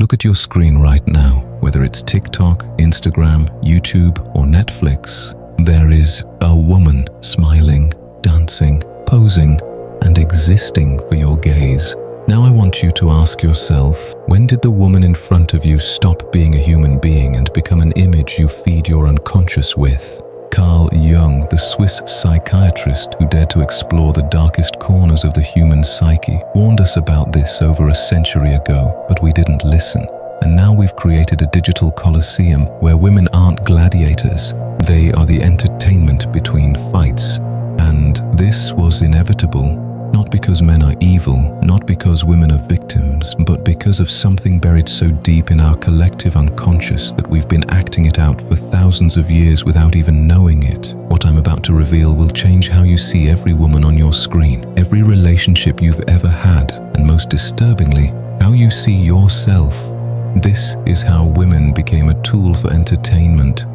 Look at your screen right now, whether it's TikTok, Instagram, YouTube, or Netflix. There is a woman smiling, dancing, posing, and existing for your gaze. Now I want you to ask yourself, when did the woman in front of you stop being a human being and become an image you feed your unconscious with? Carl Jung, the Swiss psychiatrist who dared to explore the darkest corners of the human psyche, warned us about this over a century ago, but we didn't listen. And now we've created a digital coliseum where women aren't gladiators. They are the entertainment between fights. And this was inevitable. Not because men are evil, not because women are victims, but because of something buried so deep in our collective unconscious that we've been acting it out for thousands of years without even knowing it. What I'm about to reveal will change how you see every woman on your screen, every relationship you've ever had, and most disturbingly, how you see yourself. This is how women became a tool for entertainment.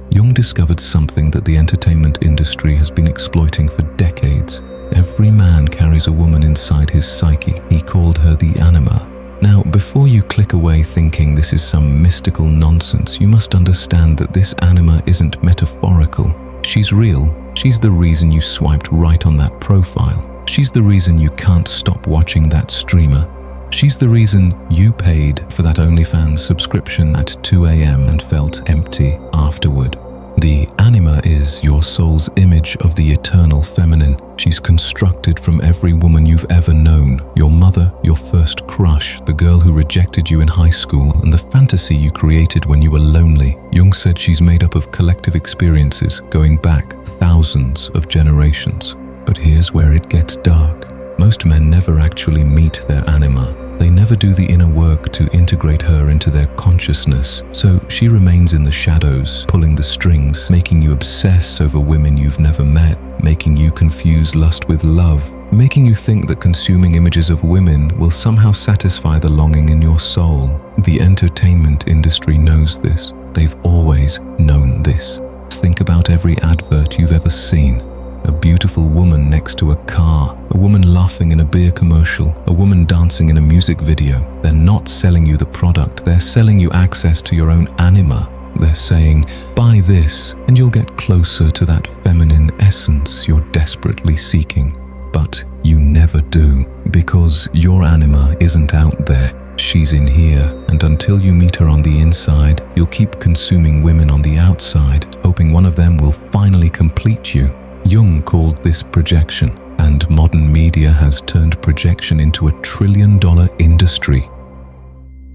Jung discovered something that the entertainment industry has been exploiting for decades. Every man carries a woman inside his psyche. He called her the Anima. Now, before you click away thinking this is some mystical nonsense, you must understand that this Anima isn't metaphorical. She's real. She's the reason you swiped right on that profile. She's the reason you can't stop watching that streamer. She's the reason you paid for that OnlyFans subscription at 2 a.m. and felt empty afterward. The Anima is your soul's image of the eternal feminine. She's constructed from every woman you've ever known. Your mother, your first crush, the girl who rejected you in high school, and the fantasy you created when you were lonely. Jung said she's made up of collective experiences going back thousands of generations. But here's where it gets dark. Most men never actually meet their Anima. They never do the inner work to integrate her into their consciousness, so she remains in the shadows, pulling the strings, making you obsess over women you've never met, making you confuse lust with love, making you think that consuming images of women will somehow satisfy the longing in your soul. The entertainment industry knows this. They've always known this. Think about every advert you've ever seen. A beautiful woman next to a car, a woman laughing in a beer commercial, a woman dancing in a music video. They're not selling you the product, they're selling you access to your own Anima. They're saying, buy this and you'll get closer to that feminine essence you're desperately seeking. But you never do, because your Anima isn't out there. She's in here, and until you meet her on the inside, you'll keep consuming women on the outside, hoping one of them will finally complete you. Jung called this projection, and modern media has turned projection into a $1 trillion industry.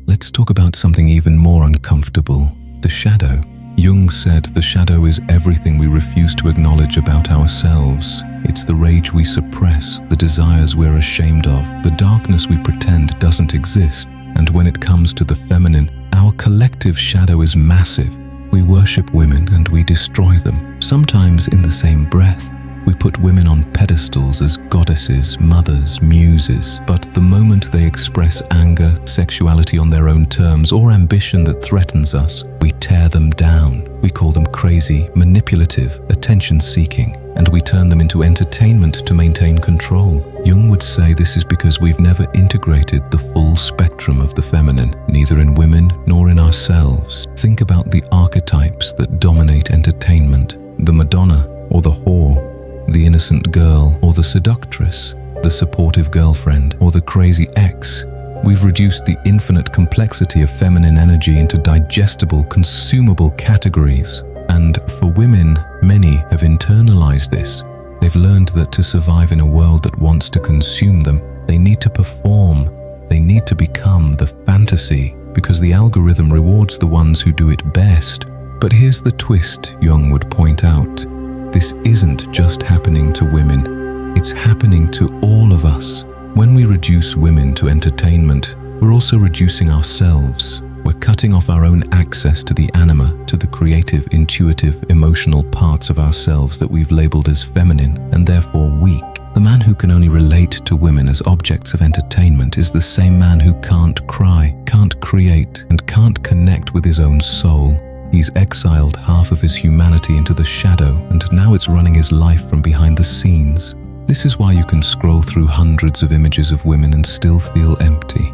Let's talk about something even more uncomfortable, the shadow. Jung said the shadow is everything we refuse to acknowledge about ourselves. It's the rage we suppress, the desires we're ashamed of, the darkness we pretend doesn't exist. And when it comes to the feminine, our collective shadow is massive. We worship women and we destroy them. Sometimes in the same breath, we put women on pedestals as goddesses, mothers, muses. But the moment they express anger, sexuality on their own terms, or ambition that threatens us, we tear them down. We call them crazy, manipulative, attention-seeking, and we turn them into entertainment to maintain control. Jung would say this is because we've never integrated the full spectrum of the feminine, neither in women nor in ourselves. Think about the archetypes that dominate entertainment: the Madonna or the whore, the innocent girl or the seductress, the supportive girlfriend or the crazy ex. We've reduced the infinite complexity of feminine energy into digestible, consumable categories. And for women, many have internalized this. They've learned that to survive in a world that wants to consume them, they need to perform. They need to become the fantasy, because the algorithm rewards the ones who do it best. But here's the twist, Jung would point out. This isn't just happening to women. It's happening to all of us. When we reduce women to entertainment, we're also reducing ourselves. We're cutting off our own access to the Anima, to the creative, intuitive, emotional parts of ourselves that we've labeled as feminine and therefore weak. The man who can only relate to women as objects of entertainment is the same man who can't cry, can't create, and can't connect with his own soul. He's exiled half of his humanity into the shadow, and now it's running his life from behind the scenes. This is why you can scroll through hundreds of images of women and still feel empty.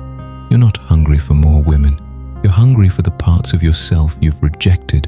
You're not hungry for more women. You're hungry for the parts of yourself you've rejected.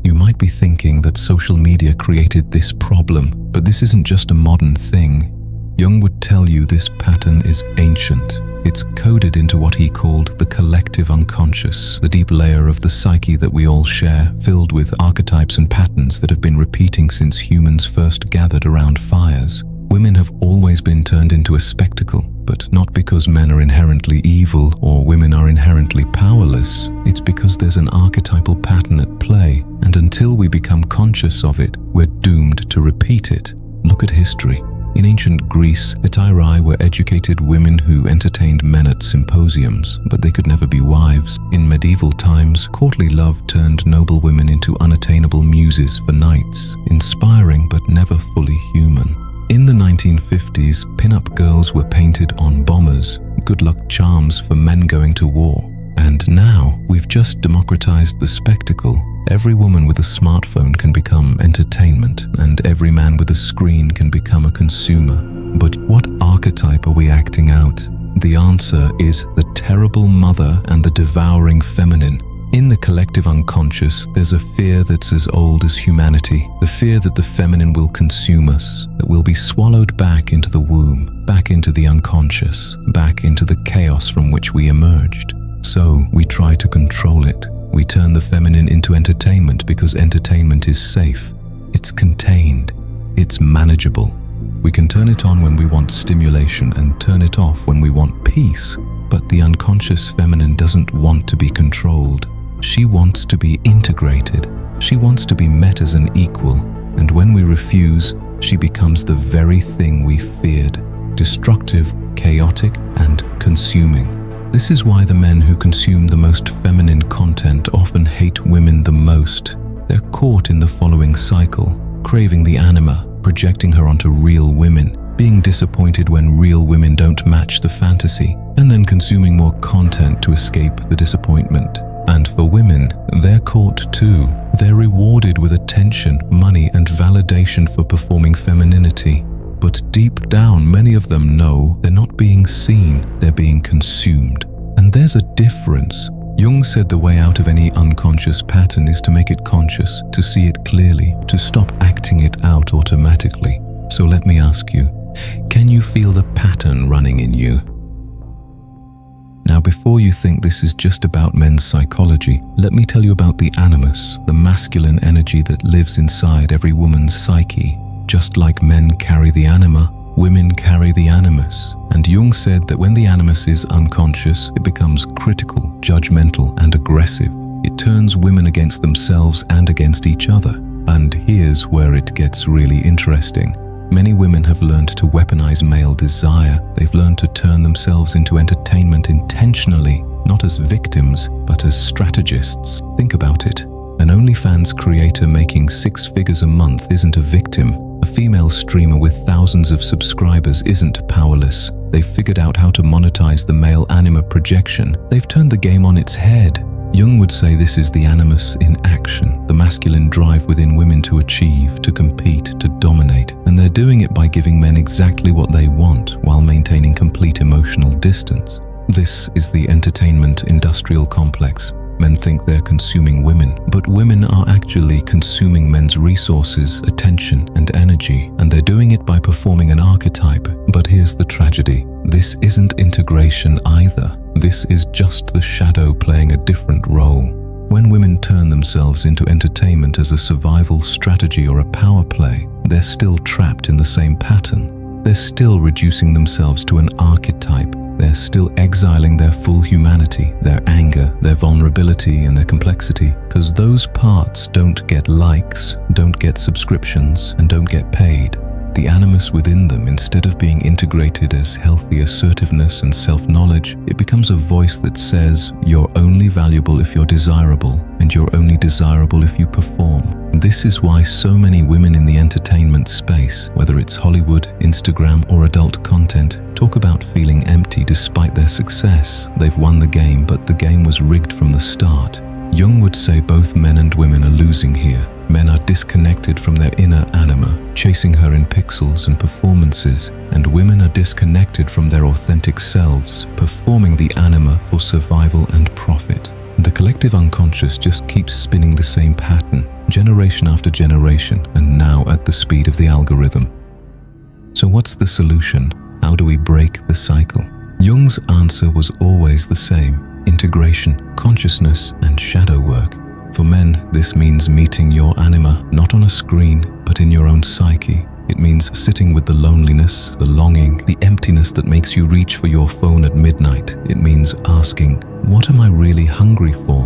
You might be thinking that social media created this problem, but this isn't just a modern thing. Jung would tell you this pattern is ancient. It's coded into what he called the collective unconscious, the deep layer of the psyche that we all share, filled with archetypes and patterns that have been repeating since humans first gathered around fires. Women have always been turned into a spectacle, but not because men are inherently evil or women are inherently powerless. It's because there's an archetypal pattern at play, and until we become conscious of it, we're doomed to repeat it. Look at history. In ancient Greece, hetairai were educated women who entertained men at symposiums, but they could never be wives. In medieval times, courtly love turned noble women into unattainable muses for knights, inspiring but never fully human. In the 1950s, pin-up girls were painted on bombers, good luck charms for men going to war. And now, we've just democratized the spectacle. Every woman with a smartphone can become entertainment, and every man with a screen can become a consumer. But what archetype are we acting out? The answer is the terrible mother and the devouring feminine. In the collective unconscious, there's a fear that's as old as humanity, the fear that the feminine will consume us, that we'll be swallowed back into the womb, back into the unconscious, back into the chaos from which we emerged. So we try to control it. We turn the feminine into entertainment because entertainment is safe. It's contained. It's manageable. We can turn it on when we want stimulation and turn it off when we want peace. But the unconscious feminine doesn't want to be controlled. She wants to be integrated. She wants to be met as an equal. And when we refuse, she becomes the very thing we feared: destructive, chaotic, and consuming. This is why the men who consume the most feminine content often hate women the most. They're caught in the following cycle: craving the anima, projecting her onto real women, being disappointed when real women don't match the fantasy, and then consuming more content to escape the disappointment. And for women, they're caught too. They're rewarded with attention, money, and validation for performing femininity. But deep down, many of them know they're not being seen, they're being consumed. And there's a difference. Jung said the way out of any unconscious pattern is to make it conscious, to see it clearly, to stop acting it out automatically. So let me ask you, can you feel the pattern running in you? Now, before you think this is just about men's psychology, let me tell you about the Animus, the masculine energy that lives inside every woman's psyche. Just like men carry the anima, women carry the animus. And Jung said that when the animus is unconscious, it becomes critical, judgmental, and aggressive. It turns women against themselves and against each other. And here's where it gets really interesting. Many women have learned to weaponize male desire. They've learned to turn themselves into entertainment intentionally, not as victims, but as strategists. Think about it. An OnlyFans creator making 6 figures a month isn't a victim. A female streamer with thousands of subscribers isn't powerless. They've figured out how to monetize the male anima projection. They've turned the game on its head. Jung would say this is the animus in action, the masculine drive within women to achieve, to compete, to dominate. And they're doing it by giving men exactly what they want while maintaining complete emotional distance. This is the entertainment industrial complex. Men think they're consuming women, but women are actually consuming men's resources, attention, and energy, and they're doing it by performing an archetype. But here's the tragedy. This isn't integration either. This is just the shadow playing a different role. When women turn themselves into entertainment as a survival strategy or a power play, they're still trapped in the same pattern. They're still reducing themselves to an archetype. They're still exiling their full humanity, their anger, their vulnerability, and their complexity, because those parts don't get likes, don't get subscriptions, and don't get paid. The animus within them, instead of being integrated as healthy assertiveness and self-knowledge, it becomes a voice that says, you're only valuable if you're desirable, and you're only desirable if you perform. This is why so many women in the entertainment space, whether it's Hollywood, Instagram, or adult content, talk about feeling empty despite their success. They've won the game, but the game was rigged from the start. Jung would say both men and women are losing here. Men are disconnected from their inner anima, chasing her in pixels and performances, and women are disconnected from their authentic selves, performing the anima for survival and profit. The collective unconscious just keeps spinning the same pattern, generation after generation, and now at the speed of the algorithm. So what's the solution? How do we break the cycle? Jung's answer was always the same: integration, consciousness, and shadow work. For men, this means meeting your anima, not on a screen, but in your own psyche. It means sitting with the loneliness, the longing, the emptiness that makes you reach for your phone at midnight. It means asking, what am I really hungry for?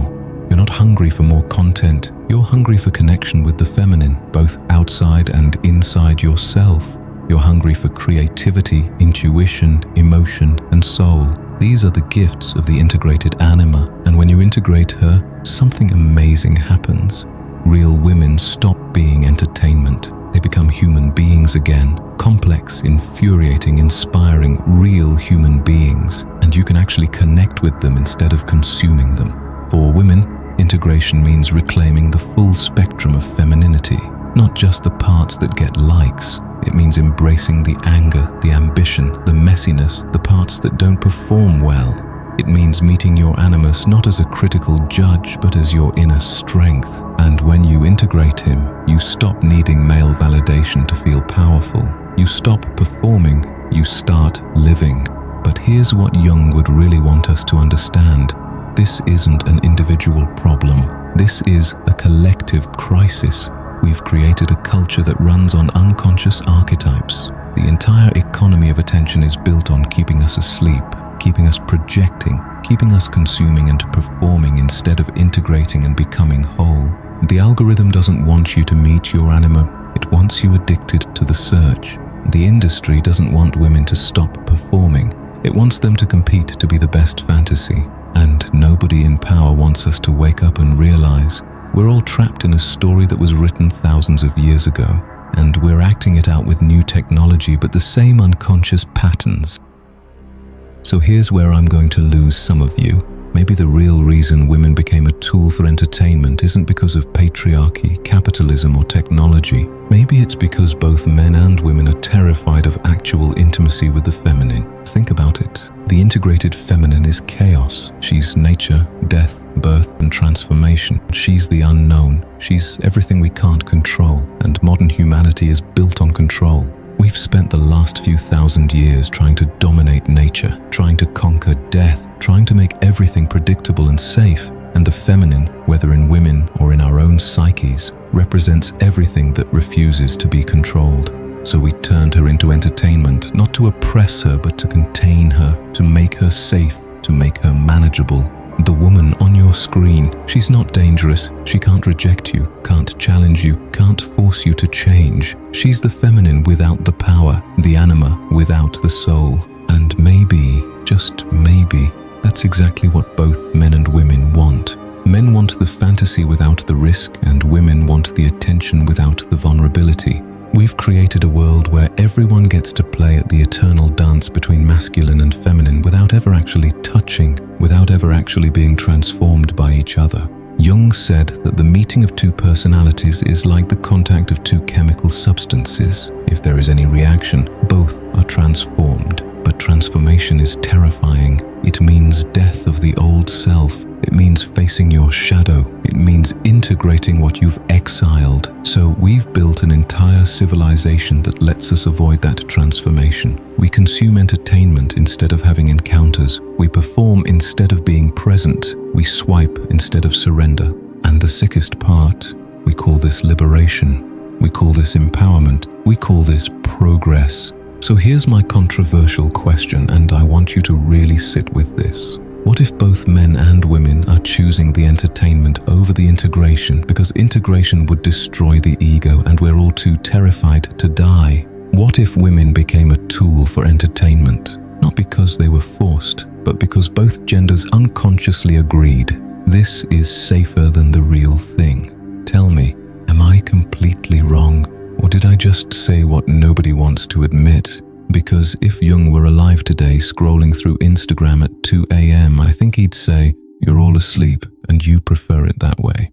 You're not hungry for more content. You're hungry for connection with the feminine, both outside and inside yourself. You're hungry for creativity, intuition, emotion, and soul. These are the gifts of the integrated anima, and when you integrate her, something amazing happens. Real women stop being entertainment. They become human beings again, complex, infuriating, inspiring, real human beings, and you can actually connect with them instead of consuming them. For women, integration means reclaiming the full spectrum of femininity, not just the parts that get likes. It means embracing the anger, the ambition, the messiness, the parts that don't perform well. It means meeting your animus not as a critical judge, but as your inner strength. And when you integrate him, you stop needing male validation to feel powerful. You stop performing, you start living. But here's what Jung would really want us to understand. This isn't an individual problem. This is a collective crisis. We've created a culture that runs on unconscious archetypes. The entire economy of attention is built on keeping us asleep, keeping us projecting, keeping us consuming and performing instead of integrating and becoming whole. The algorithm doesn't want you to meet your anima, it wants you addicted to the search. The industry doesn't want women to stop performing, it wants them to compete to be the best fantasy. And nobody in power wants us to wake up and realize we're all trapped in a story that was written thousands of years ago, and we're acting it out with new technology, but the same unconscious patterns. So here's where I'm going to lose some of you. Maybe the real reason women became a tool for entertainment isn't because of patriarchy, capitalism, or technology. Maybe it's because both men and women are terrified of actual intimacy with the feminine. Think about it. The integrated feminine is chaos. She's nature, death, birth, and transformation. She's the unknown. She's everything we can't control, and modern humanity is built on control. We've spent the last few thousand years trying to dominate nature, trying to conquer death, trying to make everything predictable and safe, and the feminine, whether in women or in our own psyches, represents everything that refuses to be controlled. So we turned her into entertainment, not to oppress her, but to contain her, to make her safe, to make her manageable. The woman on your screen, she's not dangerous. She can't reject you, can't challenge you, can't force you to change. She's the feminine without the power, the anima without the soul. And maybe, just maybe, that's exactly what both men and women want. Men want the fantasy without the risk, and women want the attention without the vulnerability. We've created a world where everyone gets to play at the eternal dance between masculine and feminine without ever actually touching, without ever actually being transformed by each other. Jung said that the meeting of two personalities is like the contact of two chemical substances. If there is any reaction, both are transformed. But transformation is terrifying. It means death of the old self. It means facing your shadow. It means integrating what you've exiled. So we've built an entire civilization that lets us avoid that transformation. We consume entertainment instead of having encounters. We perform instead of being present. We swipe instead of surrender. And the sickest part, we call this liberation. We call this empowerment. We call this progress. So here's my controversial question, and I want you to really sit with this. What if both men and women are choosing the entertainment over the integration because integration would destroy the ego and we're all too terrified to die? What if women became a tool for entertainment, not because they were forced, but because both genders unconsciously agreed, this is safer than the real thing? Tell me, am I completely wrong? Or did I just say what nobody wants to admit? Because if Jung were alive today scrolling through Instagram at 2 a.m, I think he'd say, "You're all asleep and you prefer it that way."